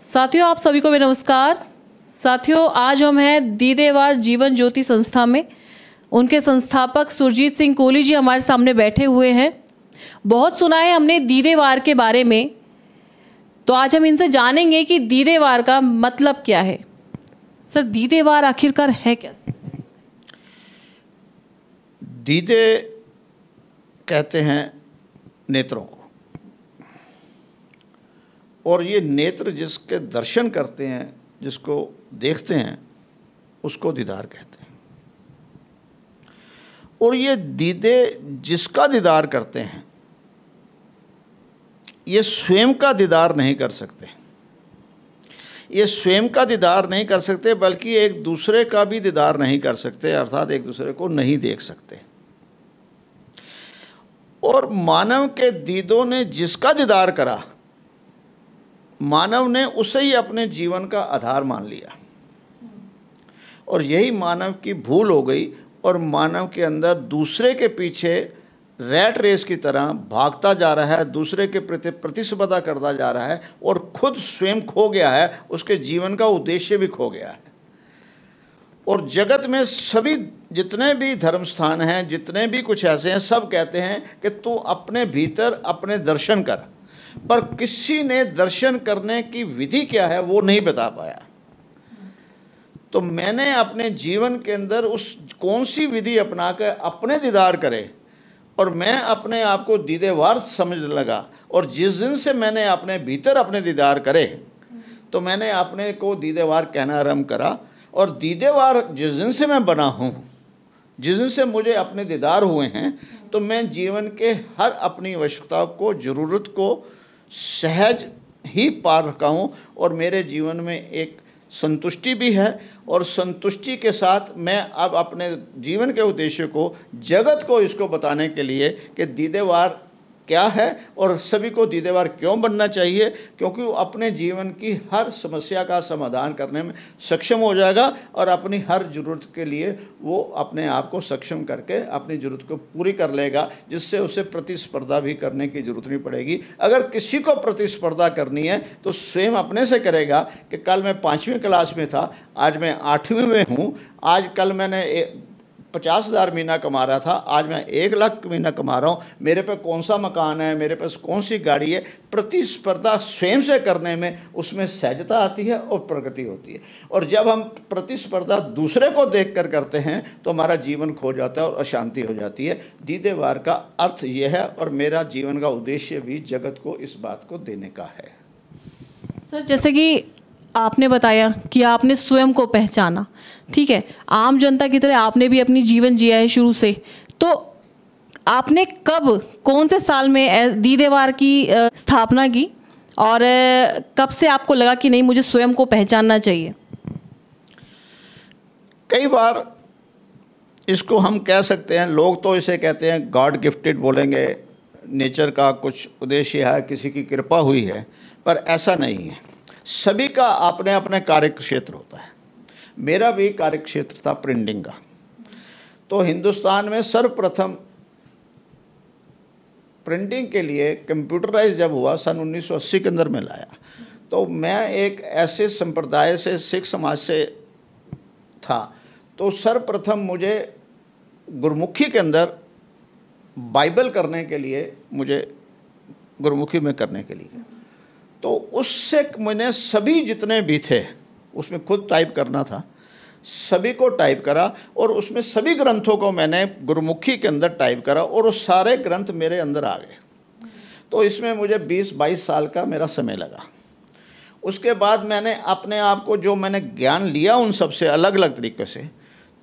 साथियों, आप सभी को मेरा नमस्कार। साथियों, आज हम हैं दीदेवार जीवन ज्योति संस्था में। उनके संस्थापक सुरजीत सिंह कोहली जी हमारे सामने बैठे हुए हैं। बहुत सुना है हमने दीदेवार के बारे में, तो आज हम इनसे जानेंगे कि दीदेवार का मतलब क्या है। सर, दीदेवार आखिरकार है क्या? दीदे कहते हैं नेत्रों को, और ये नेत्र जिसके दर्शन करते हैं, जिसको देखते हैं, उसको दीदार कहते हैं। और ये दीदे जिसका दीदार करते हैं, ये स्वयं का दीदार नहीं कर सकते। ये स्वयं का दीदार नहीं कर सकते, बल्कि एक दूसरे का भी दीदार नहीं कर सकते, अर्थात एक दूसरे को नहीं देख सकते। और मानव के दीदों ने जिसका दीदार करा, मानव ने उसे ही अपने जीवन का आधार मान लिया। और यही मानव की भूल हो गई, और मानव के अंदर दूसरे के पीछे रैट रेस की तरह भागता जा रहा है, दूसरे के प्रति प्रतिस्पर्धा करता जा रहा है, और खुद स्वयं खो गया है, उसके जीवन का उद्देश्य भी खो गया है। और जगत में सभी जितने भी धर्म स्थान हैं, जितने भी कुछ ऐसे हैं, सब कहते हैं कि तू अपने भीतर अपने दर्शन कर, पर किसी ने दर्शन करने की विधि क्या है वो नहीं बता पाया। तो मैंने अपने जीवन के अंदर उस कौन सी विधि अपना कर अपने दीदार करे, और मैं अपने आप को दीदेवार समझने लगा। और जिस दिन से मैंने अपने भीतर अपने दीदार करे, तो मैंने अपने को दीदेवार कहना आरम्भ करा। और दीदेवार जिस दिन से मैं बना हूँ, जिस दिन से मुझे अपने दीदार हुए हैं, तो मैं जीवन के हर अपनी आवश्यकता को, ज़रूरत को सहज ही पार रखा हूँ। और मेरे जीवन में एक संतुष्टि भी है, और संतुष्टि के साथ मैं अब अपने जीवन के उद्देश्य को, जगत को इसको बताने के लिए कि दीदेवार क्या है और सभी को दीदेवार क्यों बनना चाहिए, क्योंकि वो अपने जीवन की हर समस्या का समाधान करने में सक्षम हो जाएगा, और अपनी हर ज़रूरत के लिए वो अपने आप को सक्षम करके अपनी ज़रूरत को पूरी कर लेगा, जिससे उसे प्रतिस्पर्धा भी करने की ज़रूरत नहीं पड़ेगी। अगर किसी को प्रतिस्पर्धा करनी है तो स्वयं अपने से करेगा कि कल मैं 5वीं क्लास में था, आज मैं 8वीं में हूँ। आज कल मैंने 50,000 महीना कमा रहा था, आज मैं 1 लाख महीना कमा रहा हूँ। मेरे पे कौन सा मकान है, मेरे पास कौन सी गाड़ी है। प्रतिस्पर्धा स्वयं से करने में उसमें सहजता आती है और प्रगति होती है। और जब हम प्रतिस्पर्धा दूसरे को देख कर करते हैं तो हमारा जीवन खो जाता है और अशांति हो जाती है। दीदेवार का अर्थ यह है, और मेरा जीवन का उद्देश्य भी जगत को इस बात को देने का है। सर, जैसे कि आपने बताया कि आपने स्वयं को पहचाना, ठीक है, आम जनता की तरह आपने भी अपनी जीवन जिया है शुरू से। तो आपने कब, कौन से साल में दीदेवार की स्थापना की, और कब से आपको लगा कि नहीं, मुझे स्वयं को पहचानना चाहिए? कई बार इसको हम कह सकते हैं, लोग तो इसे कहते हैं गॉड गिफ्टेड बोलेंगे, नेचर का कुछ उद्देश्य है, किसी की कृपा हुई है, पर ऐसा नहीं है। सभी का अपने अपने कार्य क्षेत्र होता है। मेरा भी कार्य क्षेत्र था प्रिंटिंग का। तो हिंदुस्तान में सर्वप्रथम प्रिंटिंग के लिए कंप्यूटराइज जब हुआ, सन 1980 के अंदर में लाया, तो मैं एक ऐसे संप्रदाय से, सिख समाज से था। तो सर्वप्रथम मुझे गुरमुखी के अंदर बाइबल करने के लिए, मुझे गुरमुखी में करने के लिए, तो उससे मैंने सभी जितने भी थे, उसमें खुद टाइप करना था, सभी को टाइप करा, और उसमें सभी ग्रंथों को मैंने गुरमुखी के अंदर टाइप करा, और वो सारे ग्रंथ मेरे अंदर आ गए। तो इसमें मुझे 20-22 साल का मेरा समय लगा। उसके बाद मैंने अपने आप को, जो मैंने ज्ञान लिया उन सब से अलग अलग तरीके से,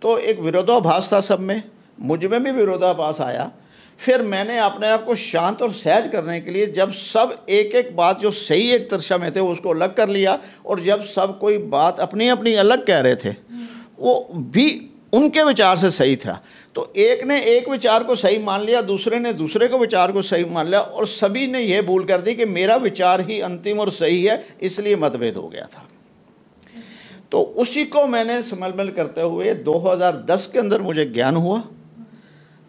तो एक विरोधाभास था सब में, मुझ में भी विरोधाभास आया। फिर मैंने अपने आप को शांत और सहज करने के लिए, जब सब एक एक बात जो सही एक तरशा में थे उसको अलग कर लिया, और जब सब कोई बात अपनी अपनी अलग कह रहे थे, वो भी उनके विचार से सही था, तो एक ने एक विचार को सही मान लिया, दूसरे ने दूसरे को विचार को सही मान लिया, और सभी ने यह भूल कर दी कि मेरा विचार ही अंतिम और सही है, इसलिए मतभेद हो गया था। तो उसी को मैंने समलमल करते हुए 2010 के अंदर मुझे ज्ञान हुआ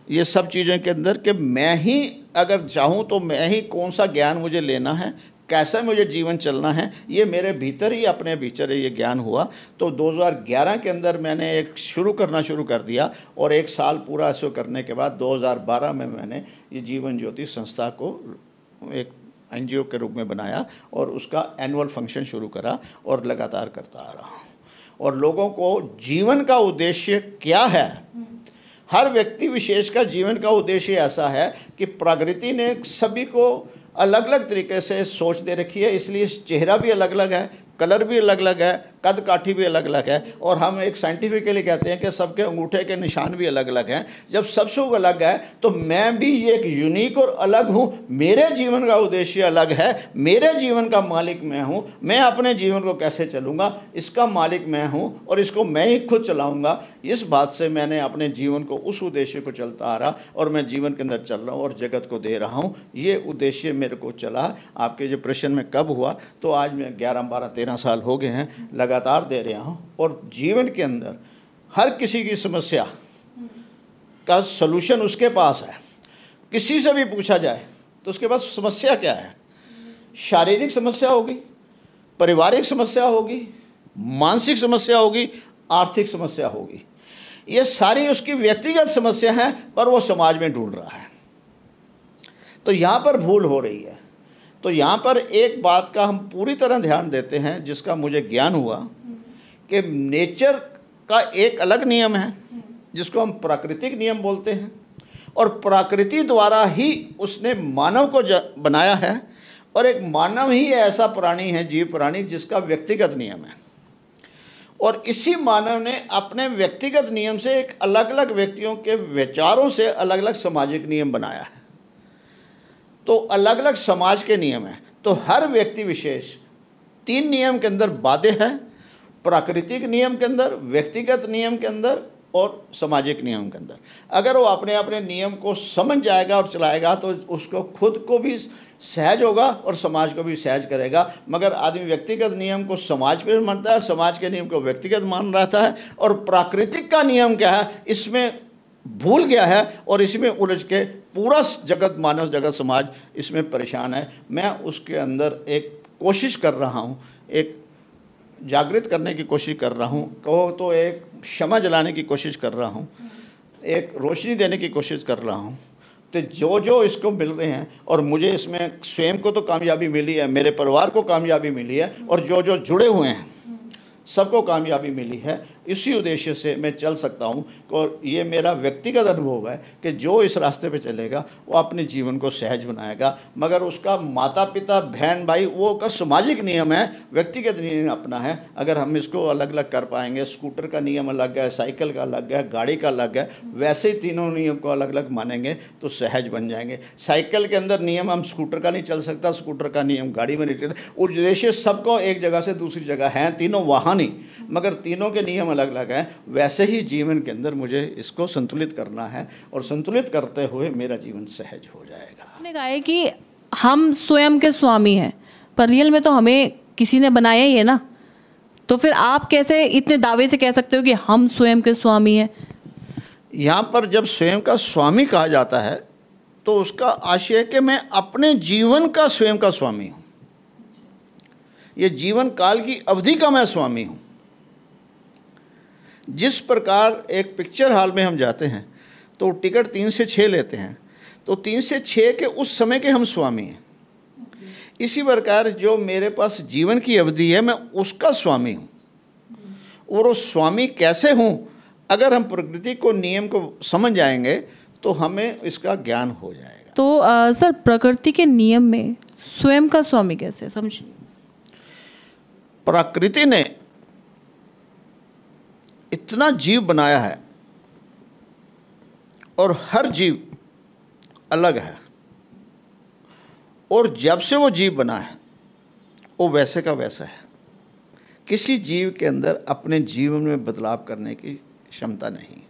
ये सब चीज़ों के अंदर, कि मैं ही अगर चाहूँ तो मैं ही कौन सा ज्ञान मुझे लेना है, कैसे मुझे जीवन चलना है, ये मेरे भीतर ही अपने भीतर ये ज्ञान हुआ। तो 2011 के अंदर मैंने एक शुरू कर दिया और 1 साल पूरा ऐसे करने के बाद 2012 में मैंने ये जीवन ज्योति संस्था को एक NGO के रूप में बनाया और उसका एनुअल फंक्शन शुरू करा और लगातार करता आ रहा हूँ। और लोगों को जीवन का उद्देश्य क्या है, हर व्यक्ति विशेष का जीवन का उद्देश्य ऐसा है कि प्रकृति ने सभी को अलग अलग तरीके से सोच दे रखी है, इसलिए चेहरा भी अलग अलग है, कलर भी अलग अलग है, कद काठी भी अलग अलग है, और हम एक साइंटिफिकली कहते हैं कि सबके अंगूठे के निशान भी अलग अलग हैं। जब सबसे अलग है तो मैं भी एक यूनिक और अलग हूँ, मेरे जीवन का उद्देश्य अलग है, मेरे जीवन का मालिक मैं हूँ, मैं अपने जीवन को कैसे चलूँगा इसका मालिक मैं हूँ और इसको मैं ही खुद चलाऊँगा। इस बात से मैंने अपने जीवन को उस उद्देश्य को चलता आ रहा और मैं जीवन के अंदर चल रहा हूँ और जगत को दे रहा हूँ। ये उद्देश्य मेरे को चला। आपके जो प्रश्न में कब हुआ, तो आज मैं 11, 12, 13 साल हो गए हैं लगातार दे रहा हूँ। और जीवन के अंदर हर किसी की समस्या का सलूशन उसके पास है। किसी से भी पूछा जाए तो उसके पास समस्या क्या है, शारीरिक समस्या होगी, पारिवारिक समस्या होगी, मानसिक समस्या होगी, आर्थिक समस्या होगी, ये सारी उसकी व्यक्तिगत समस्या है, पर वो समाज में ढूंढ रहा है। तो यहाँ पर भूल हो रही है। तो यहाँ पर एक बात का हम पूरी तरह ध्यान देते हैं, जिसका मुझे ज्ञान हुआ कि नेचर का एक अलग नियम है जिसको हम प्राकृतिक नियम बोलते हैं, और प्रकृति द्वारा ही उसने मानव को बनाया है, और एक मानव ही ऐसा प्राणी है, जीव प्राणी, जिसका व्यक्तिगत नियम है। और इसी मानव ने अपने व्यक्तिगत नियम से एक अलग अलग व्यक्तियों के विचारों से अलग अलग सामाजिक नियम बनाया है। तो अलग अलग समाज के नियम हैं। तो हर व्यक्ति विशेष 3 नियम के अंदर बाध्य है, प्राकृतिक नियम के अंदर, व्यक्तिगत नियम के अंदर और सामाजिक नियम के अंदर। अगर वो अपने अपने नियम को समझ जाएगा और चलाएगा तो उसको खुद को भी सहज होगा और समाज को भी सहज करेगा। मगर आदमी व्यक्तिगत नियम को समाज पे मानता है, समाज के नियम को व्यक्तिगत मान रहता है, और प्राकृतिक का नियम क्या है इसमें भूल गया है और इसमें उलझ के पूरा जगत, मानव जगत, समाज इसमें परेशान है। मैं उसके अंदर एक कोशिश कर रहा हूँ, एक जागृत करने की कोशिश कर रहा हूँ, कहो तो एक क्षमा जलाने की कोशिश कर रहा हूँ, एक रोशनी देने की कोशिश कर रहा हूँ। तो जो जो इसको मिल रहे हैं, और मुझे इसमें स्वयं को तो कामयाबी मिली है, मेरे परिवार को कामयाबी मिली है, और जो जो जुड़े हुए हैं सबको कामयाबी मिली है। इसी उद्देश्य से मैं चल सकता हूँ। और ये मेरा व्यक्तिगत अनुभव है कि जो इस रास्ते पे चलेगा वो अपने जीवन को सहज बनाएगा। मगर उसका माता पिता, बहन भाई, वो का सामाजिक नियम है, व्यक्तिगत नियम अपना है। अगर हम इसको अलग अलग कर पाएंगे, स्कूटर का नियम अलग है, साइकिल का अलग है, गाड़ी का अलग है, वैसे ही तीनों नियम को अलग अलग मानेंगे तो सहज बन जाएंगे। साइकिल के अंदर नियम हम स्कूटर का नहीं चल सकता, स्कूटर का नियम गाड़ी में नहीं चलता। उद्देश्य सबको एक जगह से दूसरी जगह है, तीनों वहाँ नहीं, मगर तीनों के नियम अलग अलग हैं। वैसे ही जीवन के अंदर मुझे इसको संतुलित करना है, और संतुलित करते हुए मेरा जीवन सहज हो जाएगा। आपने कहा है कि हम स्वयं के स्वामी हैं, पर रियल में तो हमें किसी ने बनाया ही है ना, तो फिर आप कैसे इतने दावे से कह सकते हो कि हम स्वयं के स्वामी हैं? यहाँ पर जब स्वयं का स्वामी कहा जाता है तो उसका आशय है कि मैं अपने जीवन का स्वयं का स्वामी हूँ। ये जीवन काल की अवधि का मैं स्वामी हूँ। जिस प्रकार एक पिक्चर हॉल में हम जाते हैं तो टिकट 3 से 6 लेते हैं, तो 3 से 6 के उस समय के हम स्वामी हैं। इसी प्रकार जो मेरे पास जीवन की अवधि है मैं उसका स्वामी हूँ। और वो स्वामी कैसे हूँ, अगर हम प्रकृति को, नियम को समझ जाएंगे तो हमें इसका ज्ञान हो जाएगा। तो सर, प्रकृति के नियम में स्वयं का स्वामी कैसे, समझिए। प्रकृति ने इतना जीव बनाया है और हर जीव अलग है, और जब से वो जीव बना है वो वैसे का वैसा है। किसी जीव के अंदर अपने जीवन में बदलाव करने की क्षमता नहीं।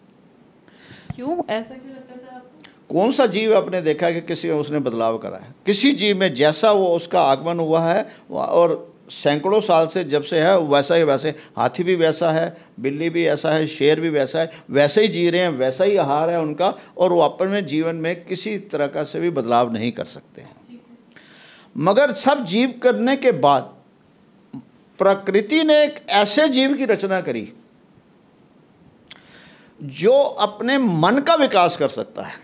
क्यों, ऐसा क्यों लगता है सर आपको? कौन सा जीव आपने देखा है कि किसी में उसने बदलाव करा है? किसी जीव में जैसा वो उसका आगमन हुआ है और सैकड़ों साल से जब से है वैसा ही, वैसे हाथी भी वैसा है, बिल्ली भी ऐसा है, शेर भी वैसा है, वैसे ही जी रहे हैं, वैसा ही आहार है उनका, और वो अपने जीवन में किसी तरह का से भी बदलाव नहीं कर सकते हैं। मगर सब जीव करने के बाद प्रकृति ने एक ऐसे जीव की रचना करी जो अपने मन का विकास कर सकता है,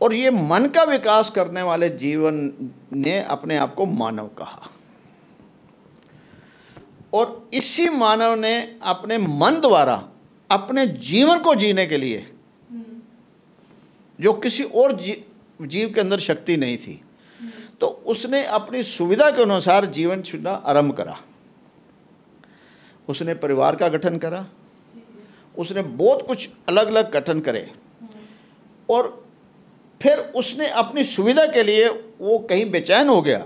और ये मन का विकास करने वाले जीवन ने अपने आप को मानव कहा। और इसी मानव ने अपने मन द्वारा अपने जीवन को जीने के लिए, जो किसी और जीव के अंदर शक्ति नहीं थी, तो उसने अपनी सुविधा के अनुसार जीवन चुनना आरंभ करा। उसने परिवार का गठन करा, उसने बहुत कुछ अलग अलग गठन करे, और फिर उसने अपनी सुविधा के लिए, वो कहीं बेचैन हो गया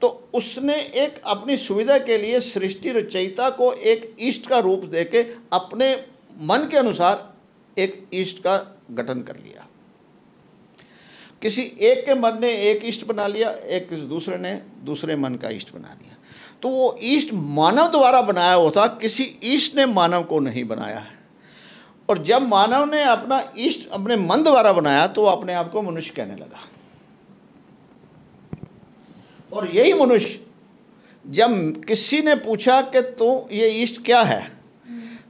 तो उसने एक अपनी सुविधा के लिए सृष्टि रचयिता को एक इष्ट का रूप देके अपने मन के अनुसार एक इष्ट का गठन कर लिया। किसी एक के मन ने एक इष्ट बना लिया, एक दूसरे ने दूसरे मन का इष्ट बना दिया। तो वो इष्ट मानव द्वारा बनाया होता, किसी इष्ट ने मानव को नहीं बनाया है। और जब मानव ने अपना इष्ट अपने मन द्वारा बनाया तो वो अपने आप को मनुष्य कहने लगा। और यही मनुष्य, जब किसी ने पूछा कि तो ये इष्ट क्या है,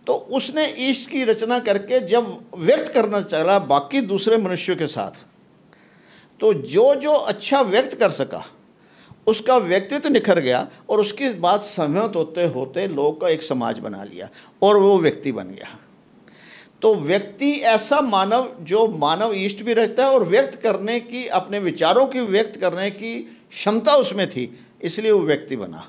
तो उसने इष्ट की रचना करके जब व्यक्त करना चला बाकी दूसरे मनुष्यों के साथ, तो जो जो अच्छा व्यक्त कर सका उसका व्यक्तित्व निखर गया, और उसकी बात सहमत होते होते लोग का एक समाज बना लिया और वो व्यक्ति बन गया। तो व्यक्ति ऐसा मानव जो मानव इष्ट भी रहता है और व्यक्त करने की, अपने विचारों की व्यक्त करने की क्षमता उसमें थी, इसलिए वो व्यक्ति बना।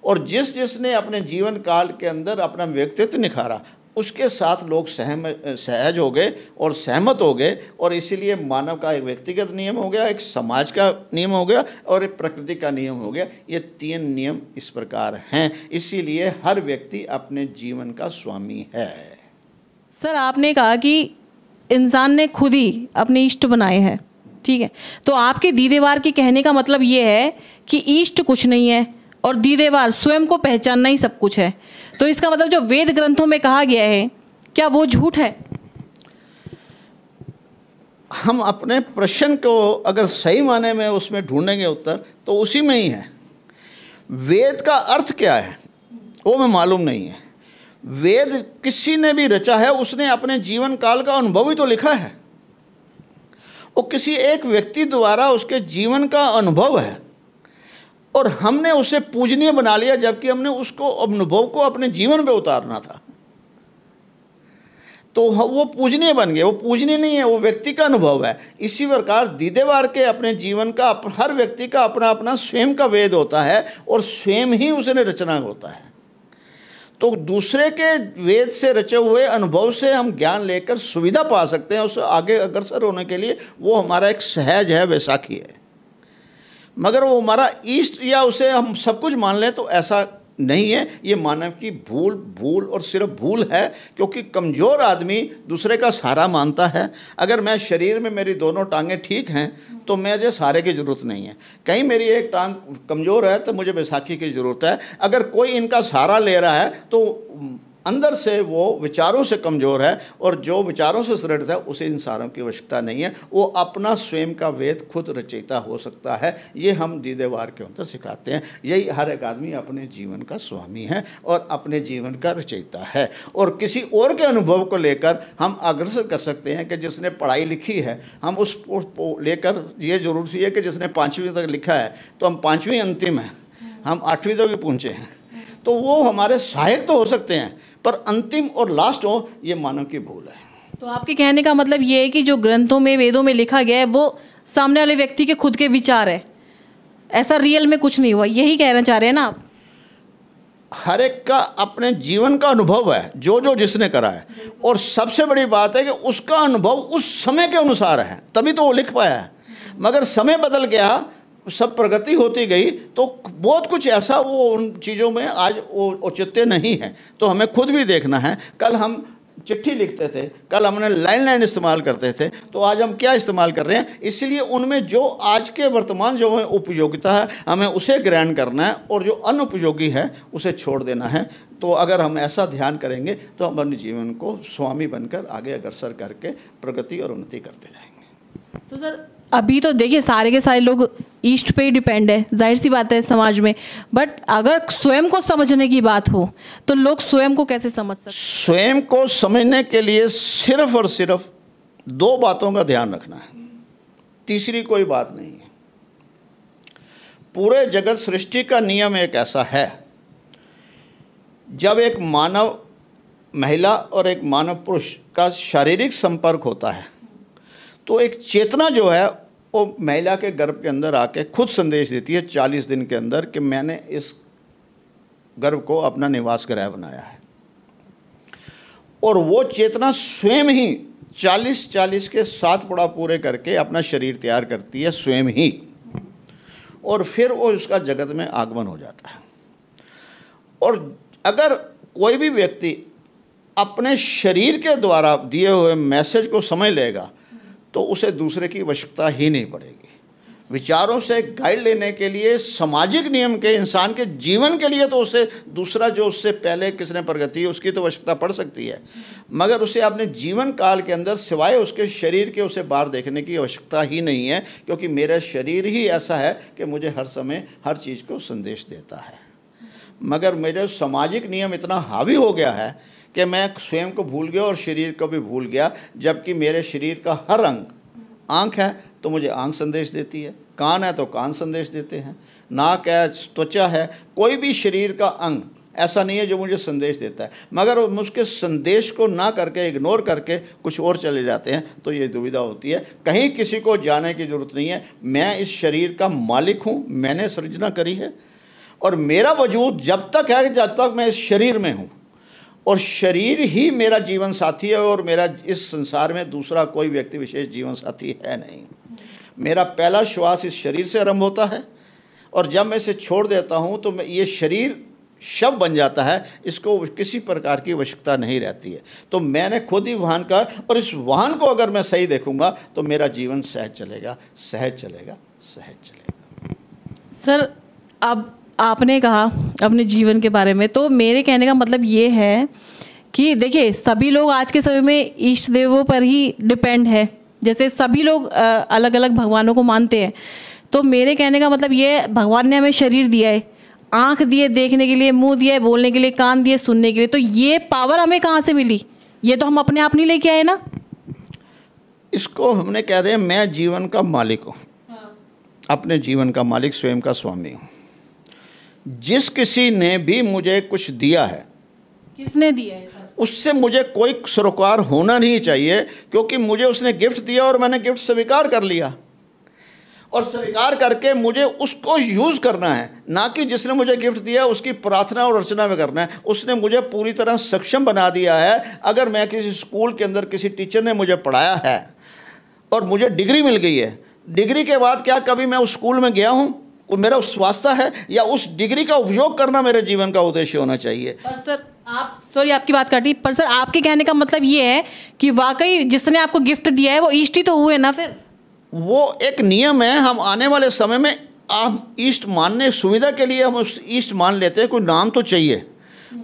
और जिसने अपने जीवन काल के अंदर अपना व्यक्तित्व निखारा, उसके साथ लोग सहज हो गए और सहमत हो गए, और इसीलिए मानव का एक व्यक्तिगत नियम हो गया, एक समाज का नियम हो गया और एक प्रकृति का नियम हो गया। ये 3 नियम इस प्रकार हैं, इसीलिए हर व्यक्ति अपने जीवन का स्वामी है। सर, आपने कहा कि इंसान ने खुद ही अपने इष्ट बनाए हैं, ठीक है, तो आपके दीदेवार के कहने का मतलब ये है कि इष्ट कुछ नहीं है और दीदेवार स्वयं को पहचानना ही सब कुछ है। तो इसका मतलब जो वेद ग्रंथों में कहा गया है, क्या वो झूठ है? हम अपने प्रश्न को अगर सही माने में उसमें ढूंढेंगे उत्तर, तो उसी में ही है। वेद का अर्थ क्या है वो हमें मालूम नहीं है। वेद किसी ने भी रचा है, उसने अपने जीवन काल का अनुभव ही तो लिखा है। वो किसी एक व्यक्ति द्वारा उसके जीवन का अनुभव है, और हमने उसे पूजनीय बना लिया, जबकि हमने उसको अनुभव को अपने जीवन पे उतारना था। तो वो पूजनीय बन गए। वो पूजनीय नहीं है, वो व्यक्ति का अनुभव है। इसी प्रकार दीदेवार के अपने जीवन का, हर व्यक्ति का अपना अपना स्वयं का वेद होता है, और स्वयं ही उसने रचना होता है। तो दूसरे के वेद से रचे हुए अनुभव से हम ज्ञान लेकर सुविधा पा सकते हैं उसे आगे अग्रसर होने के लिए। वो हमारा एक सहज है, वैसाखी है। मगर वो हमारा इष्ट या उसे हम सब कुछ मान लें तो ऐसा नहीं है। ये मानव की भूल और सिर्फ भूल है, क्योंकि कमज़ोर आदमी दूसरे का सहारा मानता है। अगर मैं शरीर में मेरी दोनों टांगें ठीक हैं तो मुझे सहारे की ज़रूरत नहीं है। कहीं मेरी एक टांग कमज़ोर है तो मुझे बैसाखी की ज़रूरत है। अगर कोई इनका सहारा ले रहा है तो अंदर से वो विचारों से कमज़ोर है, और जो विचारों से सुदृढ़ है उसे इन सहारों की आवश्यकता नहीं है। वो अपना स्वयं का वेद खुद रचयिता हो सकता है। ये हम दीदेवार के अंदर सिखाते हैं। यही हर एक आदमी अपने जीवन का स्वामी है और अपने जीवन का रचयिता है। और किसी और के अनुभव को लेकर हम अग्रसर कर सकते हैं कि जिसने पढ़ाई लिखी है, हम उसको लेकर, ये जरूर है कि जिसने 5वीं तक लिखा है तो हम 5वीं अंतिम हैं, हम 8वीं तक भी पहुँचे हैं, तो वो हमारे सहायक तो हो सकते हैं, पर अंतिम और लास्ट हो, ये मानव की भूल है। तो आपके कहने का मतलब ये है कि जो ग्रंथों में, वेदों में लिखा गया है वो सामने वाले व्यक्ति के खुद के विचार है, ऐसा रियल में कुछ नहीं हुआ, यही कहना चाह रहे हैं ना आप? हर एक का अपने जीवन का अनुभव है, जो जो जिसने करा है। और सबसे बड़ी बात है कि उसका अनुभव उस समय के अनुसार है, तभी तो वो लिख पाया है। मगर समय बदल गया, सब प्रगति होती गई, तो बहुत कुछ ऐसा वो उन चीज़ों में आज वो औचित्य नहीं है। तो हमें खुद भी देखना है। कल हम चिट्ठी लिखते थे, कल हमने लैंडलाइन इस्तेमाल करते थे, तो आज हम क्या इस्तेमाल कर रहे हैं। इसलिए उनमें जो आज के वर्तमान जो है उपयोगिता है, हमें उसे ग्रहण करना है, और जो अनुपयोगी है उसे छोड़ देना है। तो अगर हम ऐसा ध्यान करेंगे तो हम अपने जीवन को स्वामी बनकर आगे अग्रसर करके प्रगति और उन्नति करते रहेंगे। तो सर, अभी तो देखिए सारे के सारे लोग ईस्ट पे ही डिपेंड है, जाहिर सी बात है समाज में। बट अगर स्वयं को समझने की बात हो तो लोग स्वयं को कैसे समझ सकते? स्वयं को समझने के लिए सिर्फ और सिर्फ दो बातों का ध्यान रखना है, तीसरी कोई बात नहीं है। पूरे जगत सृष्टि का नियम एक ऐसा है, जब एक मानव महिला और एक मानव पुरुष का शारीरिक संपर्क होता है तो एक चेतना जो है वो महिला के गर्भ के अंदर आके खुद संदेश देती है 40 दिन के अंदर कि मैंने इस गर्भ को अपना निवास गृह बनाया है। और वो चेतना स्वयं ही 40 के 7 पड़ाव पूरे करके अपना शरीर तैयार करती है स्वयं ही, और फिर वो उसका जगत में आगमन हो जाता है। और अगर कोई भी व्यक्ति अपने शरीर के द्वारा दिए हुए मैसेज को समझ लेगा तो उसे दूसरे की आवश्यकता ही नहीं पड़ेगी। विचारों से गाइड लेने के लिए, सामाजिक नियम के, इंसान के जीवन के लिए तो उसे दूसरा जो उससे पहले किसने प्रगति है उसकी तो आवश्यकता पड़ सकती है, मगर उसे अपने जीवन काल के अंदर सिवाय उसके शरीर के उसे बाहर देखने की आवश्यकता ही नहीं है, क्योंकि मेरा शरीर ही ऐसा है कि मुझे हर समय हर चीज़ को संदेश देता है। मगर मेरे सामाजिक नियम इतना हावी हो गया है कि मैं स्वयं को भूल गया और शरीर को भी भूल गया, जबकि मेरे शरीर का हर अंग, आँख है तो मुझे आँख संदेश देती है, कान है तो कान संदेश देते हैं, नाक है, त्वचा है, कोई भी शरीर का अंग ऐसा नहीं है जो मुझे संदेश देता है। मगर उसके संदेश को ना करके, इग्नोर करके कुछ और चले जाते हैं तो ये दुविधा होती है। कहीं किसी को जाने की ज़रूरत नहीं है, मैं इस शरीर का मालिक हूँ, मैंने सृजना करी है और मेरा वजूद जब तक है जब तक मैं इस शरीर में हूँ, और शरीर ही मेरा जीवन साथी है और मेरा इस संसार में दूसरा कोई व्यक्ति विशेष जीवन साथी है नहीं। मेरा पहला श्वास इस शरीर से आरंभ होता है और जब मैं इसे छोड़ देता हूँ तो मैं ये शरीर शव बन जाता है, इसको किसी प्रकार की आवश्यकता नहीं रहती है। तो मैंने खुद ही वाहन का, और इस वाहन को अगर मैं सही देखूँगा तो मेरा जीवन सहज चलेगा, सहज चलेगा, सहज चलेगा। सर, अब आपने कहा अपने जीवन के बारे में, तो मेरे कहने का मतलब ये है कि देखिए सभी लोग आज के समय में इष्ट देवों पर ही डिपेंड है, जैसे सभी लोग अलग अलग भगवानों को मानते हैं। तो मेरे कहने का मतलब ये, भगवान ने हमें शरीर दिया है, आँख दिए देखने के लिए, मुंह दिया है बोलने के लिए, कान दिए सुनने के लिए, तो ये पावर हमें कहाँ से मिली? ये तो हम अपने आप नहीं लेके आए ना। इसको हमने कह दिया मैं जीवन का मालिक हूँ। अपने जीवन का मालिक, स्वयं का स्वामी हूँ। जिस किसी ने भी मुझे कुछ दिया है, किसने दिया है, उससे मुझे कोई सरोकार होना नहीं चाहिए, क्योंकि मुझे उसने गिफ्ट दिया और मैंने गिफ्ट स्वीकार कर लिया, और स्वीकार करके मुझे उसको यूज़ करना है, ना कि जिसने मुझे गिफ्ट दिया उसकी प्रार्थना और अर्चना में करना है। उसने मुझे पूरी तरह सक्षम बना दिया है। अगर मैं किसी स्कूल के अंदर किसी टीचर ने मुझे पढ़ाया है और मुझे डिग्री मिल गई है, डिग्री के बाद क्या कभी मैं उस स्कूल में गया हूँ? मेरा उस वास्ता है या उस डिग्री का उपयोग करना मेरे जीवन का उद्देश्य होना चाहिए। पर सर आप, सॉरी आपकी बात काटी, पर सर आपके कहने का मतलब ये है कि वाकई जिसने आपको गिफ्ट दिया है वो ईष्ट ही तो हुए ना। फिर वो एक नियम है, हम आने वाले समय में आप ईष्ट मानने सुविधा के लिए हम उस ईष्ट मान लेते हैं, कोई नाम तो चाहिए,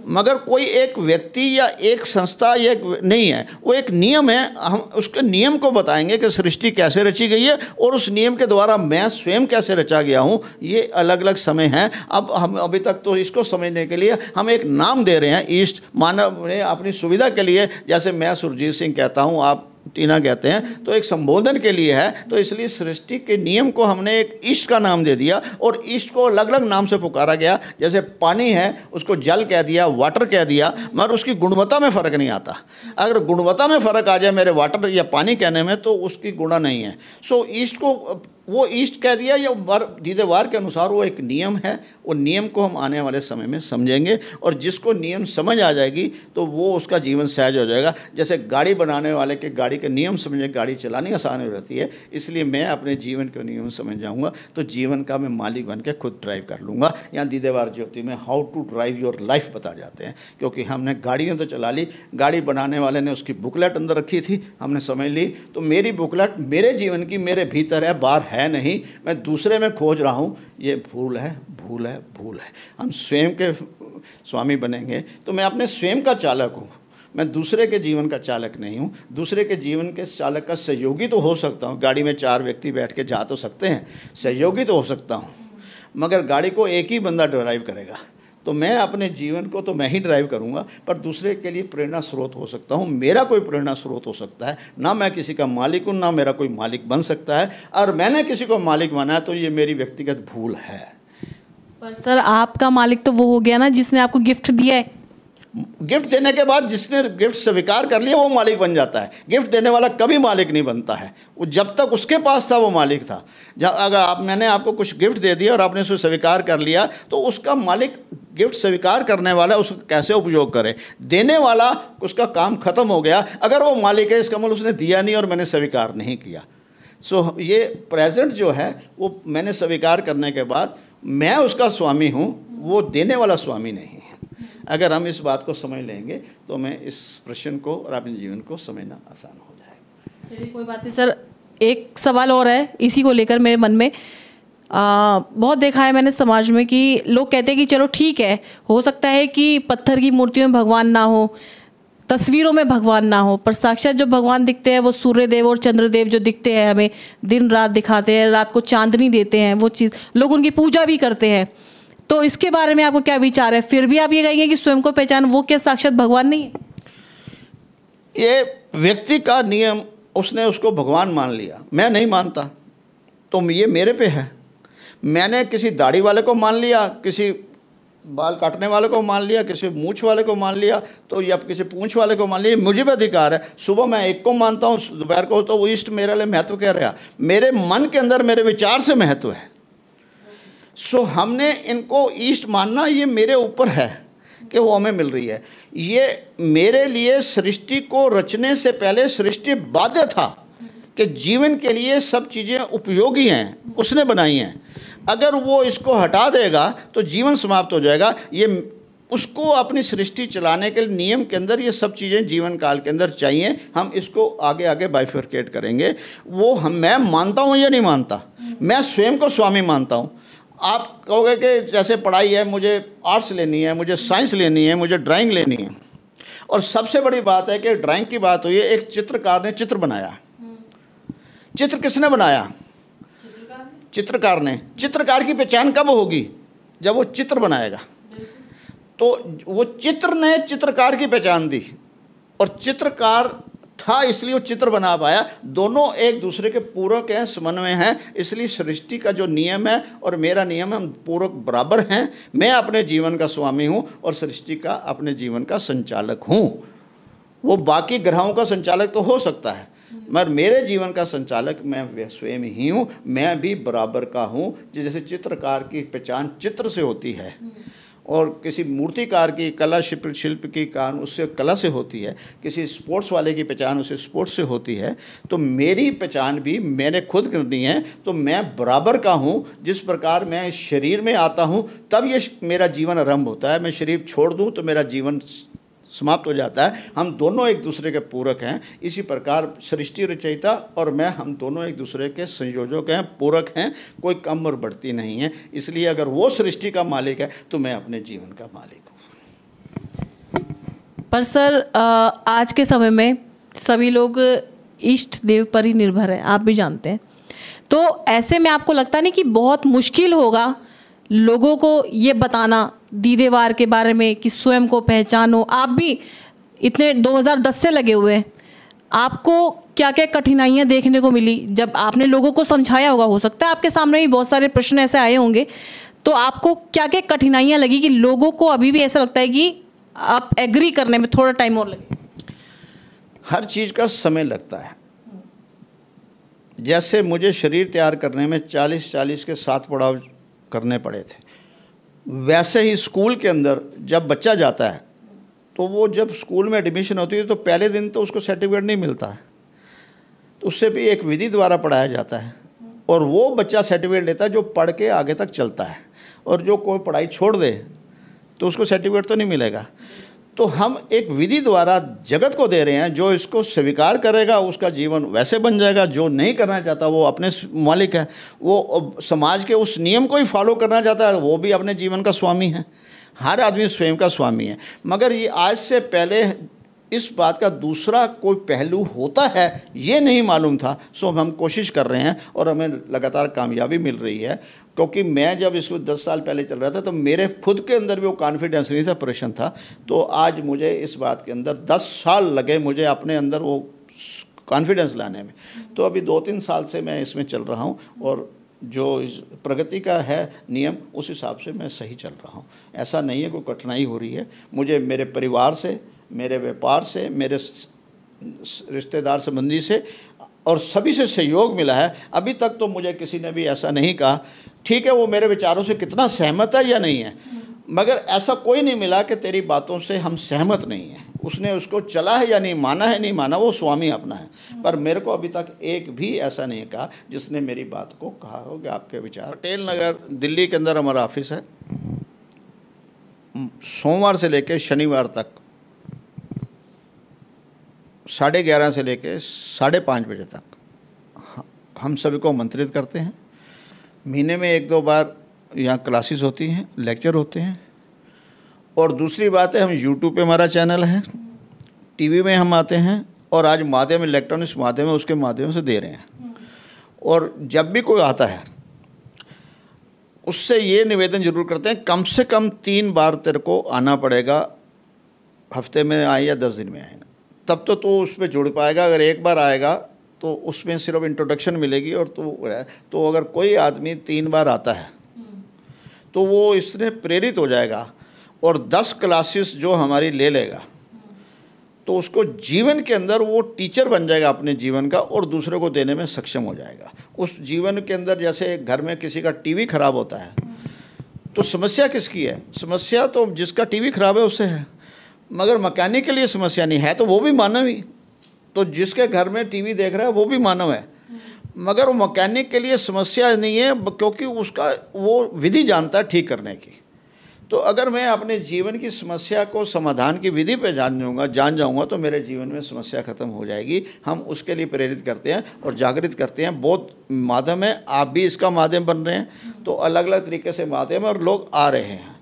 मगर कोई एक व्यक्ति या एक संस्था या नहीं है, वो एक नियम है। हम उसके नियम को बताएंगे कि सृष्टि कैसे रची गई है और उस नियम के द्वारा मैं स्वयं कैसे रचा गया हूँ। ये अलग अलग समय हैं। अब हम अभी तक तो इसको समझने के लिए हम एक नाम दे रहे हैं ईष्ट, मानव ने अपनी सुविधा के लिए, जैसे मैं सुरजीत सिंह कहता हूँ, आप टीना कहते हैं, तो एक संबोधन के लिए है। तो इसलिए सृष्टि के नियम को हमने एक ईष्ट का नाम दे दिया और ईष्ट को अलग अलग नाम से पुकारा गया। जैसे पानी है उसको जल कह दिया, वाटर कह दिया, मगर उसकी गुणवत्ता में फ़र्क नहीं आता। अगर गुणवत्ता में फ़र्क आ जाए मेरे वाटर या पानी कहने में तो उसकी गुणा नहीं है। सो ईष्ट को वो ईष्ट कह दिया, या दीदेवार के अनुसार वो एक नियम है। वो नियम को हम आने वाले समय में समझेंगे और जिसको नियम समझ आ जाएगी तो वो उसका जीवन सहज हो जाएगा। जैसे गाड़ी बनाने वाले के गाड़ी के नियम समझे गाड़ी चलानी आसान हो जाती है, इसलिए मैं अपने जीवन के नियम समझ जाऊँगा तो जीवन का मैं मालिक बन के खुद ड्राइव कर लूँगा। यहाँ दीदेवार ज्योति में how to drive your life बता जाते हैं, क्योंकि हमने गाड़ियाँ तो चला ली, गाड़ी बनाने वाले ने उसकी बुकलेट अंदर रखी थी, हमने समझ ली। तो मेरी बुकलेट मेरे जीवन की मेरे भीतर है, बाहर है नहीं, मैं दूसरे में खोज रहा हूँ। ये भूल है, भूल है, भूल है। हम स्वयं के स्वामी बनेंगे तो मैं अपने स्वयं का चालक हूँ। मैं दूसरे के जीवन का चालक नहीं हूँ। दूसरे के जीवन के चालक का सहयोगी तो हो सकता हूँ, गाड़ी में 4 व्यक्ति बैठ के जा तो सकते हैं, सहयोगी तो हो सकता हूँ, मगर गाड़ी को एक ही बंदा ड्राइव करेगा। तो मैं अपने जीवन को तो मैं ही ड्राइव करूंगा, पर दूसरे के लिए प्रेरणा स्रोत हो सकता हूं, मेरा कोई प्रेरणा स्रोत हो सकता है। ना मैं किसी का मालिक हूं, ना मेरा कोई मालिक बन सकता है, और मैंने किसी को मालिक बनाया तो ये मेरी व्यक्तिगत भूल है। पर सर आपका मालिक तो वो हो गया ना जिसने आपको गिफ्ट दिया है। गिफ्ट देने के बाद जिसने गिफ्ट स्वीकार कर लिया वो मालिक बन जाता है। गिफ्ट देने वाला कभी मालिक नहीं बनता है, वो जब तक उसके पास था वो मालिक था। अगर मैंने आपको कुछ गिफ्ट दे दिया और आपने उसे स्वीकार कर लिया तो उसका मालिक, गिफ्ट स्वीकार करने वाला उसका कैसे उपयोग करे, देने वाला उसका काम खत्म हो गया। अगर वो मालिक है इसका मतलब उसने दिया नहीं और मैंने स्वीकार नहीं किया। सो ये प्रेजेंट जो है वो मैंने स्वीकार करने के बाद मैं उसका स्वामी हूँ, वो देने वाला स्वामी नहीं है। अगर हम इस बात को समझ लेंगे तो मैं इस प्रश्न को और अपने जीवन को समझना आसान हो जाएगा। चलिए कोई बात नहीं सर, एक सवाल और है इसी को लेकर मेरे मन में। बहुत देखा है मैंने समाज में कि लोग कहते हैं कि चलो ठीक है, हो सकता है कि पत्थर की मूर्तियों में भगवान ना हो, तस्वीरों में भगवान ना हो, पर साक्षात जो भगवान दिखते हैं वो सूर्यदेव और चंद्रदेव जो दिखते हैं, हमें दिन रात दिखाते हैं, रात को चांदनी देते हैं, वो चीज़ लोग उनकी पूजा भी करते हैं। तो इसके बारे में आपको क्या विचार है? फिर भी आप ये कहेंगे कि स्वयं को पहचान, वो क्या साक्षात भगवान नहीं है? ये व्यक्ति का नियम, उसने उसको भगवान मान लिया, मैं नहीं मानता, तो ये मेरे पे है। मैंने किसी दाढ़ी वाले को मान लिया, किसी बाल काटने वाले को मान लिया, किसी मूंछ वाले को मान लिया, तो या किसी पूंछ वाले को मान लिया, मुझे भी अधिकार है। सुबह मैं एक को मानता हूँ, दोपहर को तो वो इष्ट मेरे लिए महत्व कह रहा, मेरे मन के अंदर मेरे विचार से महत्व है। सो हमने इनको ईष्ट मानना, ये मेरे ऊपर है कि वो हमें मिल रही है। ये मेरे लिए सृष्टि को रचने से पहले सृष्टि बाध्य था कि जीवन के लिए सब चीज़ें उपयोगी हैं, उसने बनाई हैं। अगर वो इसको हटा देगा तो जीवन समाप्त हो जाएगा। ये उसको अपनी सृष्टि चलाने के नियम के अंदर ये सब चीज़ें जीवन काल के अंदर चाहिए। हम इसको आगे आगे बाइफर्केट करेंगे। वो मैं मानता हूँ या नहीं मानता, मैं स्वयं को स्वामी मानता हूँ। आप कहोगे कि जैसे पढ़ाई है, मुझे आर्ट्स लेनी है, मुझे साइंस लेनी है, मुझे ड्राइंग लेनी है, और सबसे बड़ी बात है कि ड्राइंग की बात हुई है, एक चित्रकार ने चित्र बनाया। चित्र किसने बनाया? चित्रकार ने। चित्रकार की पहचान कब होगी? जब वो चित्र बनाएगा। तो वो चित्र ने चित्रकार की पहचान दी, और चित्रकार था इसलिए वो चित्र बना पाया। दोनों एक दूसरे के पूरक हैं, समन्वय हैं। इसलिए सृष्टि का जो नियम है और मेरा नियम है, हम पूरक बराबर हैं। मैं अपने जीवन का स्वामी हूँ और सृष्टि का अपने जीवन का संचालक हूँ। वो बाकी ग्रहों का संचालक तो हो सकता है, मगर मेरे जीवन का संचालक मैं स्वयं ही हूँ। मैं भी बराबर का हूँ। जैसे चित्रकार की पहचान चित्र से होती है, और किसी मूर्तिकार की कला शिल्प की कान उससे कला से होती है, किसी स्पोर्ट्स वाले की पहचान उसे स्पोर्ट्स से होती है। तो मेरी पहचान भी मैंने खुद करनी है। तो मैं बराबर का हूँ। जिस प्रकार मैं इस शरीर में आता हूँ तब ये मेरा जीवन आरंभ होता है। मैं शरीर छोड़ दूँ तो मेरा जीवन समाप्त हो जाता है। हम दोनों एक दूसरे के पूरक हैं। इसी प्रकार सृष्टि रचयिता और मैं, हम दोनों एक दूसरे के संयोजक हैं, पूरक हैं, कोई कम और बढ़ती नहीं है। इसलिए अगर वो सृष्टि का मालिक है तो मैं अपने जीवन का मालिक हूँ। पर सर आज के समय में सभी लोग इष्ट देव पर ही निर्भर है, आप भी जानते हैं। तो ऐसे में आपको लगता नहीं कि बहुत मुश्किल होगा लोगों को ये बताना दीदेवार के बारे में कि स्वयं को पहचानो? आप भी इतने 2010 से लगे हुए हैं, आपको क्या क्या कठिनाइयाँ देखने को मिली जब आपने लोगों को समझाया होगा? हो सकता है आपके सामने भी बहुत सारे प्रश्न ऐसे आए होंगे, तो आपको क्या क्या कठिनाइयाँ लगी कि लोगों को अभी भी ऐसा लगता है कि आप एग्री करने में थोड़ा टाइम और लगे? हर चीज़ का समय लगता है। जैसे मुझे शरीर तैयार करने में 40 के 7 पड़ाव करने पड़े थे, वैसे ही स्कूल के अंदर जब बच्चा जाता है तो वो जब स्कूल में एडमिशन होती है तो पहले दिन तो उसको सर्टिफिकेट नहीं मिलता है, तो उससे भी एक विधि द्वारा पढ़ाया जाता है, और वो बच्चा सर्टिफिकेट लेता है जो पढ़ के आगे तक चलता है। और जो कोई पढ़ाई छोड़ दे तो उसको सर्टिफिकेट तो नहीं मिलेगा। तो हम एक विधि द्वारा जगत को दे रहे हैं। जो इसको स्वीकार करेगा उसका जीवन वैसे बन जाएगा, जो नहीं करना चाहता वो अपने मालिक है। वो समाज के उस नियम को ही फॉलो करना चाहता है, वो भी अपने जीवन का स्वामी है। हर आदमी स्वयं का स्वामी है। मगर ये आज से पहले इस बात का दूसरा कोई पहलू होता है ये नहीं मालूम था। सो हम कोशिश कर रहे हैं और हमें लगातार कामयाबी मिल रही है, क्योंकि मैं जब इसको 10 साल पहले चल रहा था तो मेरे खुद के अंदर भी वो कॉन्फिडेंस नहीं था, प्रेशन था। तो आज मुझे इस बात के अंदर 10 साल लगे मुझे अपने अंदर वो कॉन्फिडेंस लाने में। तो अभी 2-3 साल से मैं इसमें चल रहा हूँ और जो प्रगति का है नियम उस हिसाब से मैं सही चल रहा हूँ। ऐसा नहीं है कोई कठिनाई हो रही है मुझे, मेरे परिवार से, मेरे व्यापार से, मेरे रिश्तेदार संबंधी से और सभी से सहयोग मिला है। अभी तक तो मुझे किसी ने भी ऐसा नहीं कहा, ठीक है वो मेरे विचारों से कितना सहमत है या नहीं है, मगर ऐसा कोई नहीं मिला कि तेरी बातों से हम सहमत नहीं हैं। उसने उसको चला है या नहीं माना, वो स्वामी अपना है। पर मेरे को अभी तक एक भी ऐसा नहीं कहा जिसने मेरी बात को कहा हो कि आपके विचार। पटेल नगर दिल्ली के अंदर हमारा ऑफिस है। सोमवार से लेकर शनिवार तक 11:30 से लेकर 5:30 बजे तक हम सभी को आमंत्रित करते हैं। महीने में 1-2 बार यहाँ क्लासेस होती हैं, लेक्चर होते हैं। और दूसरी बात है, हम यूट्यूब पे हमारा चैनल है, टीवी में हम आते हैं और आज माध्यम इलेक्ट्रॉनिक्स माध्यम है उसके माध्यम से दे रहे हैं। और जब भी कोई आता है उससे ये निवेदन जरूर करते हैं कम से कम 3 बार तेरे को आना पड़ेगा, हफ्ते में आए या 10 दिन में आए, तब तो तू उस पर जुड़ पाएगा। अगर एक बार आएगा तो उसमें सिर्फ इंट्रोडक्शन मिलेगी। और तो अगर कोई आदमी 3 बार आता है तो वो इससे प्रेरित हो जाएगा और 10 क्लासेस जो हमारी ले लेगा तो उसको जीवन के अंदर वो टीचर बन जाएगा अपने जीवन का और दूसरे को देने में सक्षम हो जाएगा। उस जीवन के अंदर जैसे घर में किसी का टीवी खराब होता है तो समस्या किसकी है? समस्या तो जिसका टीवी खराब है उससे है, मगर मैकेनिक के लिए समस्या नहीं है तो वो भी मानव ही। तो जिसके घर में टीवी देख रहा है वो भी मानव है, मगर वो मैकेनिक के लिए समस्या नहीं है क्योंकि उसका वो विधि जानता है ठीक करने की। तो अगर मैं अपने जीवन की समस्या को समाधान की विधि पे जान जाऊंगा तो मेरे जीवन में समस्या खत्म हो जाएगी। हम उसके लिए प्रेरित करते हैं और जागृत करते हैं। बहुत माध्यम है, आप भी इसका माध्यम बन रहे हैं, तो अलग अलग तरीके से माध्यम है और लोग आ रहे हैं।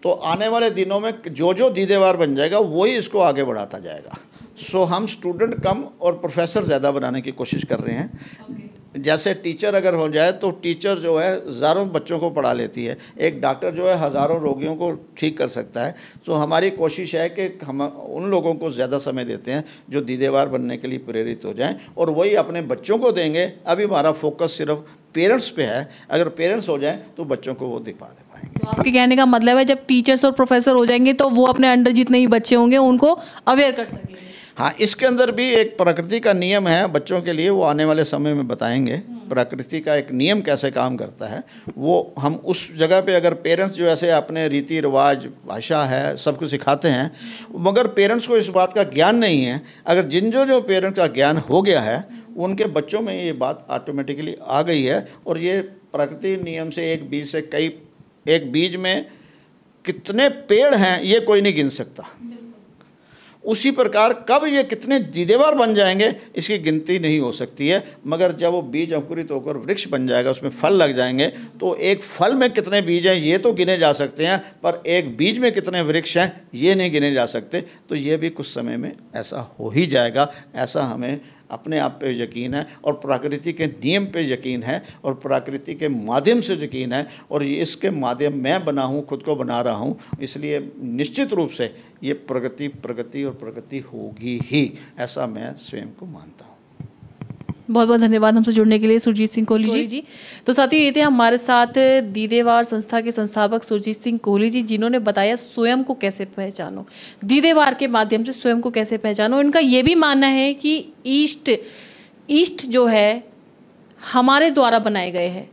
तो आने वाले दिनों में जो दीदेवार बन जाएगा वही इसको आगे बढ़ाता जाएगा। सो हम स्टूडेंट कम और प्रोफेसर ज़्यादा बनाने की कोशिश कर रहे हैं। जैसे टीचर अगर हो जाए तो टीचर जो है हज़ारों बच्चों को पढ़ा लेती है, एक डॉक्टर जो है हज़ारों रोगियों को ठीक कर सकता है। तो हमारी कोशिश है कि हम उन लोगों को ज़्यादा समय देते हैं जो दीदेवार बनने के लिए प्रेरित हो जाएं और वही अपने बच्चों को देंगे। अभी हमारा फोकस सिर्फ पेरेंट्स पे है, अगर पेरेंट्स हो जाएं तो बच्चों को वो दिखा दे पाएंगे। तो आपके कहने का मतलब है जब टीचर्स और प्रोफेसर हो जाएंगे तो वो अपने अंडर जितने भी बच्चे होंगे उनको अवेयर कर सकेंगे। हाँ, इसके अंदर भी एक प्रकृति का नियम है बच्चों के लिए, वो आने वाले समय में बताएंगे। प्रकृति का एक नियम कैसे काम करता है वो हम उस जगह पे अगर पेरेंट्स जो ऐसे अपने रीति रिवाज भाषा है सब कुछ सिखाते हैं, मगर पेरेंट्स को इस बात का ज्ञान नहीं है। अगर जो पेरेंट्स का ज्ञान हो गया है उनके बच्चों में ये बात ऑटोमेटिकली आ गई है। और ये प्रकृति नियम से एक बीज में कितने पेड़ हैं ये कोई नहीं गिन सकता। उसी प्रकार कब ये कितने दीदेवार बन जाएंगे इसकी गिनती नहीं हो सकती है, मगर जब वो बीज अंकुरित होकर वृक्ष बन जाएगा, उसमें फल लग जाएंगे, तो एक फल में कितने बीज हैं ये तो गिने जा सकते हैं, पर एक बीज में कितने वृक्ष हैं ये नहीं गिने जा सकते। तो ये भी कुछ समय में ऐसा हो ही जाएगा, ऐसा हमें अपने आप पे यकीन है और प्रकृति के नियम पे यकीन है और प्रकृति के माध्यम से यकीन है। और ये इसके माध्यम मैं बना हूँ, खुद को बना रहा हूँ, इसलिए निश्चित रूप से ये प्रगति होगी ही, ऐसा मैं स्वयं को मानता हूँ। बहुत बहुत धन्यवाद हमसे जुड़ने के लिए सुरजीत सिंह कोहली जी। तो साथियों ये थे हमारे साथ दीदेवार संस्था के संस्थापक सुरजीत सिंह कोहली जी, जिन्होंने बताया स्वयं को कैसे पहचानो, दीदेवार के माध्यम से स्वयं को कैसे पहचानो। इनका ये भी मानना है कि ईस्ट जो है हमारे द्वारा बनाए गए हैं,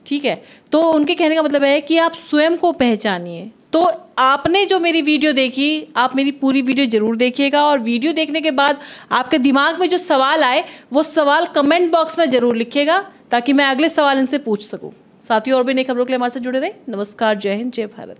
ठीक है। तो उनके कहने का मतलब है कि आप स्वयं को पहचानिए। तो आपने जो मेरी वीडियो देखी, आप मेरी पूरी वीडियो ज़रूर देखिएगा और वीडियो देखने के बाद आपके दिमाग में जो सवाल आए वो सवाल कमेंट बॉक्स में ज़रूर लिखिएगा ताकि मैं अगले सवाल इनसे पूछ सकूं। साथियों और भी नई खबरों के लिए हमारे साथ जुड़े रहें। नमस्कार, जय हिंद, जय भारत।